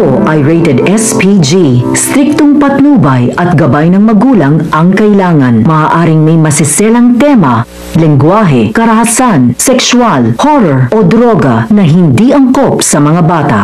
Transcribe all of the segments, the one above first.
Ito ay rated SPG. Striktong patnubay at gabay ng magulang ang kailangan. Maaaring may masiselang tema, lengguwahe, karahasan, sexual, horror o droga na hindi angkop sa mga bata.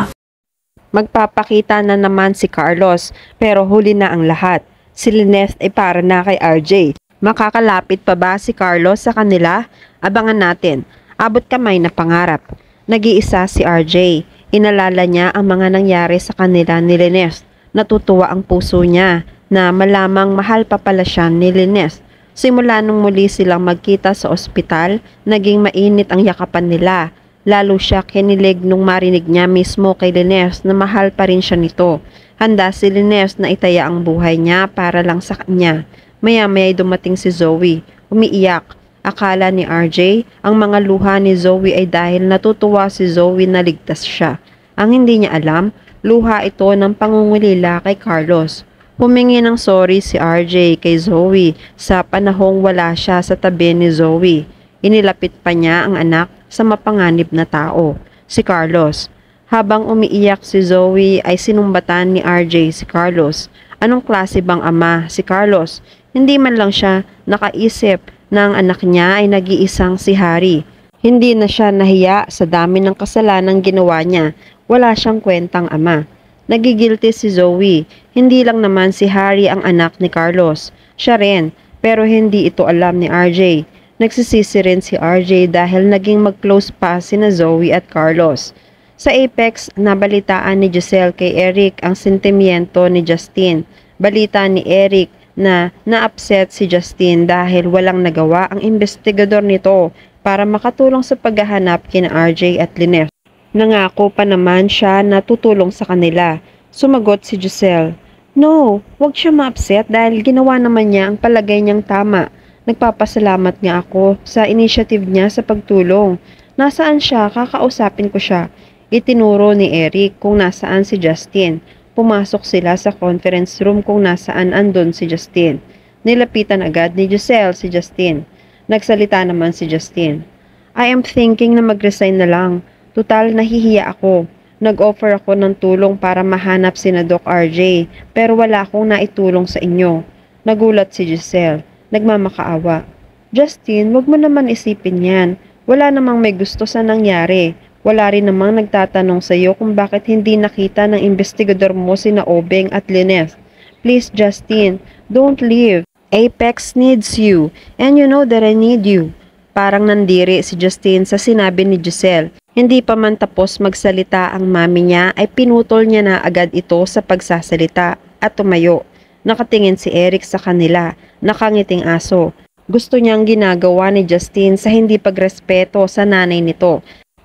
Magpapakita na naman si Carlos, pero huli na ang lahat. Si Lynette ay para na kay RJ. Makakalapit pa ba si Carlos sa kanila? Abangan natin. Abot kamay na pangarap. Nag-iisa si RJ. Inalala niya ang mga nangyari sa kanila ni Lynette. Natutuwa ang puso niya na malamang mahal pa pala siya ni Lynette. Simula nung muli silang magkita sa ospital, naging mainit ang yakapan nila. Lalo siya kinilig nung marinig niya mismo kay Lynette na mahal pa rin siya nito. Handa si Lynette na itaya ang buhay niya para lang sa kanya. Maya-maya dumating si Zoe. Umiiyak. Akala ni RJ, ang mga luha ni Zoe ay dahil natutuwa si Zoe na ligtas siya. Ang hindi niya alam, luha ito ng pangungulila kay Carlos. Humingi ng sorry si RJ kay Zoe sa panahong wala siya sa tabi ni Zoe. Inilapit pa niya ang anak sa mapanganib na tao, si Carlos. Habang umiiyak si Zoe ay sinumbatan ni RJ si Carlos. Anong klase bang ama si Carlos? Hindi man lang siya nakaisip na ang anak niya ay nag-iisang si Harry. Hindi na siya nahiya sa dami ng kasalanang ginawa niya. Wala siyang kwentang ama. Nagigilty si Zoe. Hindi lang naman si Harry ang anak ni Carlos. Siya rin, pero hindi ito alam ni RJ. Nagsisisi rin si RJ dahil naging mag-close pa sina Zoe at Carlos. Sa Apex, nabalitaan ni Giselle kay Eric ang sentimiento ni Justin. Balita ni Eric na na-upset si Justin dahil walang nagawa ang investigador nito para makatulong sa paghahanap kina RJ at Lynette. Nangako pa naman siya na tutulong sa kanila. Sumagot si Giselle, "No, wag siya ma-upset dahil ginawa naman niya ang palagay niyang tama. Nagpapasalamat nga ako sa initiative niya sa pagtulong. Nasaan siya? Kakausapin ko siya." Itinuro ni Eric kung nasaan si Justin. Pumasok sila sa conference room kung nasaan andun si Justin. Nilapitan agad ni Giselle si Justin. Nagsalita naman si Justin. "I am thinking na mag-resign na lang. Tutal nahihiya ako. Nag-offer ako ng tulong para mahanap sina Doc RJ, pero wala akong naitulong sa inyo." Nagulat si Giselle. Nagmamakaawa. "Justin, wag mo naman isipin yan. Wala namang may gusto sa nangyari. Wala rin namang nagtatanong sa iyo kung bakit hindi nakita ng investigador mo sina Obeng at Lynette. Please, Justin, don't leave. Apex needs you, and you know that I need you." Parang nandiri si Justin sa sinabi ni Giselle. Hindi pa man tapos magsalita ang mami niya ay pinutol niya na agad ito sa pagsasalita at tumayo. Nakatingin si Eric sa kanila, nakangiting aso. Gusto niyang ginagawa ni Justin sa hindi pagrespeto sa nanay nito.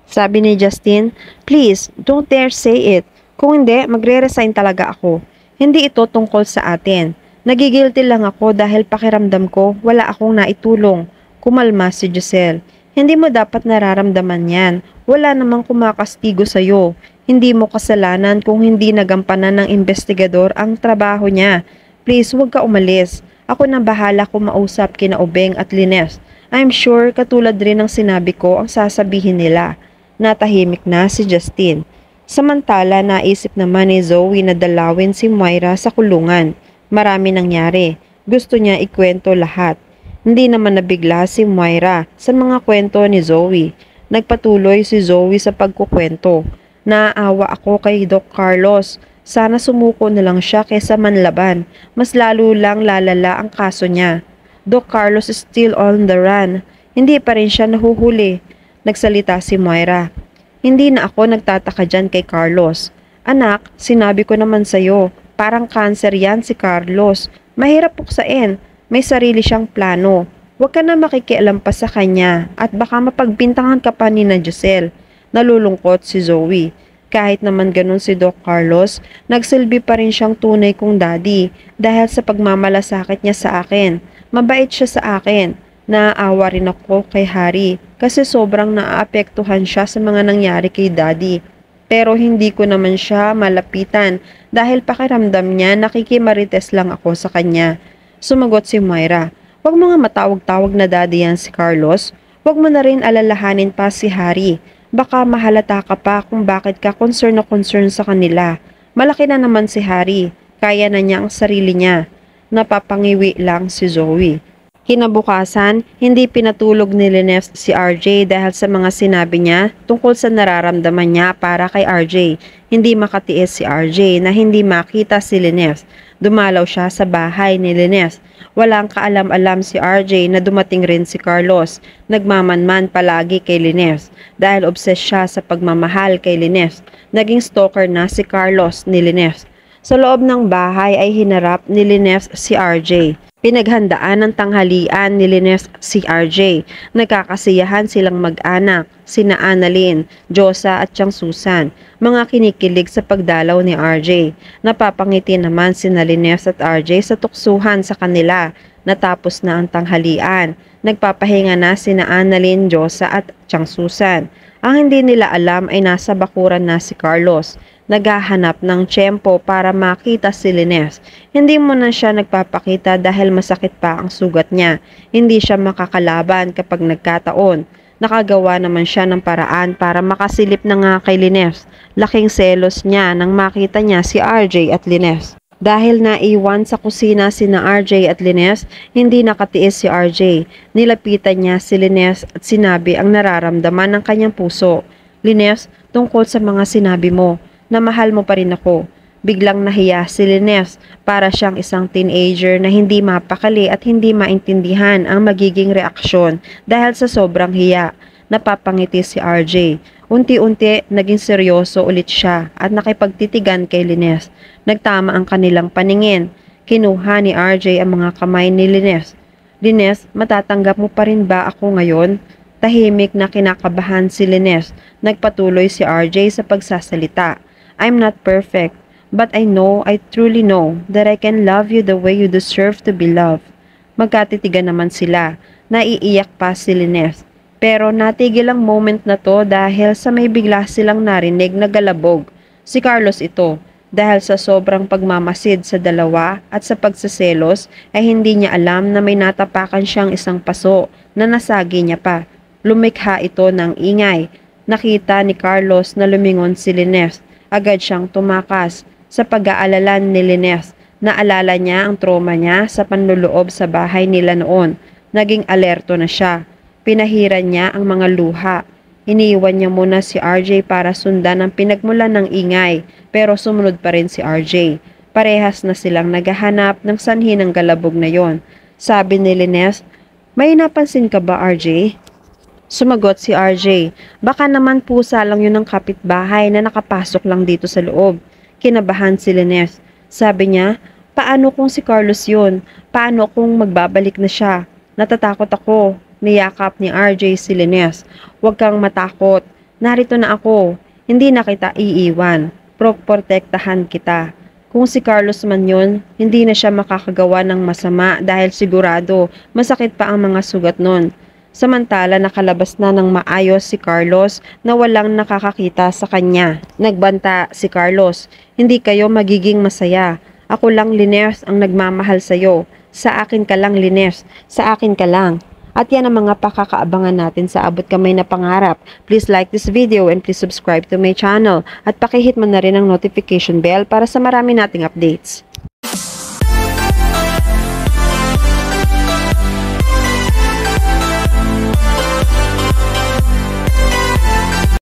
Sabi ni Justin, "Please, don't dare say it. Kung hindi, magre-resign talaga ako. Hindi ito tungkol sa atin. Nagigilty lang ako dahil pakiramdam ko wala akong naitulong." Kumalma si Giselle. "Hindi mo dapat nararamdaman yan. Wala namang kumakastigo sa'yo. Hindi mo kasalanan kung hindi nagampanan ng investigador ang trabaho niya. Please, huwag ka umalis. Ako na bahala kung mausap kina Obeng at Lynette. I'm sure katulad rin ng sinabi ko ang sasabihin nila." Natahimik na si Justin. Samantala, naisip naman ni Zoe na dalawin si Moira sa kulungan. Marami nangyari. Gusto niya ikwento lahat. Hindi naman nabigla si Moira sa mga kwento ni Zoe. Nagpatuloy si Zoe sa pagkukwento. "Naaawa ako kay Doc Carlos. Sana sumuko na lang siya kaysa manlaban. Mas lalo lang lalala ang kaso niya. Doc Carlos is still on the run. Hindi pa rin siya nahuhuli." Nagsalita si Moira. "Hindi na ako nagtataka dyan kay Carlos. Anak, sinabi ko naman sa'yo, parang cancer yan si Carlos. Mahirap puksain. May sarili siyang plano. Huwag ka na makikialam pa sa kanya at baka mapagbintangan ka pa ni na Giselle." Nalulungkot si Zoe. Kahit naman ganun si Doc Carlos, nagsilbi pa rin siyang tunay kong daddy dahil sa pagmamalasakit niya sa akin. Mabait siya sa akin. Naaawa rin ako kay Harry kasi sobrang naaapektuhan siya sa mga nangyari kay daddy. Pero hindi ko naman siya malapitan dahil pakiramdam niya nakikimarites lang ako sa kanya. Sumagot si Moira. "Huwag mo nga matawag-tawag na daddy yan si Carlos. Huwag mo na rin alalahanin pa si Harry. Baka mahalata ka pa kung bakit ka concern na concern sa kanila. Malaki na naman si Harry. Kaya na niya ang sarili niya. Napapangiwi lang si Zoe. Kinabukasan, hindi pinatulog ni Linef si RJ dahil sa mga sinabi niya tungkol sa nararamdaman niya para kay RJ. Hindi makatiis si RJ na hindi makita si Linef. Dumalaw siya sa bahay ni Linef. Walang kaalam-alam si RJ na dumating rin si Carlos. Nagmamanman palagi kay Linef dahil obses siya sa pagmamahal kay Linef. Naging stalker na si Carlos ni Linef. Sa loob ng bahay ay hinarap ni Linef si RJ. Pinaghandaan ng tanghalian ni Linef si RJ. Nagkakasiyahan silang mag-anak, sina Annalyn, Josa at Tiang Susan. Mga kinikilig sa pagdalaw ni RJ. Napapangiti naman sina Linef at RJ sa tuksuhan sa kanila. Natapos na ang tanghalian. Nagpapahinga na sina Annalyn, Josa at Tiang Susan. Ang hindi nila alam ay nasa bakuran na si Carlos. Naghahanap ng tiyempo para makita si Linef. Hindi mo na siya nagpapakita dahil masakit pa ang sugat niya. Hindi siya makakalaban kapag nagkataon. Nakagawa naman siya ng paraan para makasilip na nga kay Linef. Laking selos niya nang makita niya si RJ at Linef. Dahil naiwan sa kusina sina RJ at Linef, hindi nakatiis si RJ. Nilapitan niya si Linef at sinabi ang nararamdaman ng kanyang puso. Linef, tungkol sa mga sinabi mo, na mahal mo pa rin ako. Biglang nahiya si Linef para siyang isang teenager na hindi mapakali at hindi maintindihan ang magiging reaksyon dahil sa sobrang hiya. Napapangiti si RJ. Unti-unti naging seryoso ulit siya at nakipagtitigan kay Linef. Nagtama ang kanilang paningin. Kinuha ni RJ ang mga kamay ni Linef. Linef, matatanggap mo pa rin ba ako ngayon? Tahimik na kinakabahan si Linef. Nagpatuloy si RJ sa pagsasalita. I'm not perfect, but I truly know that I can love you the way you deserve to be loved. Magkatitigan naman sila. Naiiyak pa si Linef. Pero natigil ang moment na to dahil sa may bigla silang narinig na galabog. Si Carlos ito. Dahil sa sobrang pagmamasid sa dalawa at sa pagsaselos ay hindi niya alam na may natapakan siyang isang paso na nasagi niya pa. Lumikha ito ng ingay. Nakita ni Carlos na lumingon si Linef. Agad siyang tumakas sa pag-aalalan ni Linef. Naalala niya ang trauma niya sa panluloob sa bahay nila noon. Naging alerto na siya. Pinahiran niya ang mga luha. Iniiwan niya muna si RJ para sundan ang pinagmulan ng ingay, pero sumunod pa rin si RJ. Parehas na silang naghahanap ng sanhi ng galabog na yon. Sabi ni Linef, "May napansin ka ba, RJ?" Sumagot si RJ, "Baka naman pusa lang yun ng kapitbahay na nakapasok lang dito sa loob." Kinabahan si Linef. Sabi niya, "Paano kung si Carlos yun? Paano kung magbabalik na siya? Natatakot ako." Niyakap ni RJ si Linef. "Huwag kang matakot. Narito na ako. Hindi na kita iiwan. Protektahan kita." Kung si Carlos man yun, hindi na siya makakagawa ng masama dahil sigurado masakit pa ang mga sugat nun. Samantala nakalabas na ng maayos si Carlos na walang nakakakita sa kanya. Nagbanta si Carlos, "Hindi kayo magiging masaya. Ako lang, Linef, ang nagmamahal sa'yo. Sa akin ka lang, Linef. Sa akin ka lang." At yan ang mga pakakaabangan natin sa Abot Kamay na Pangarap. Please like this video and please subscribe to my channel. At pakihit mo na rin ang notification bell para sa marami nating updates.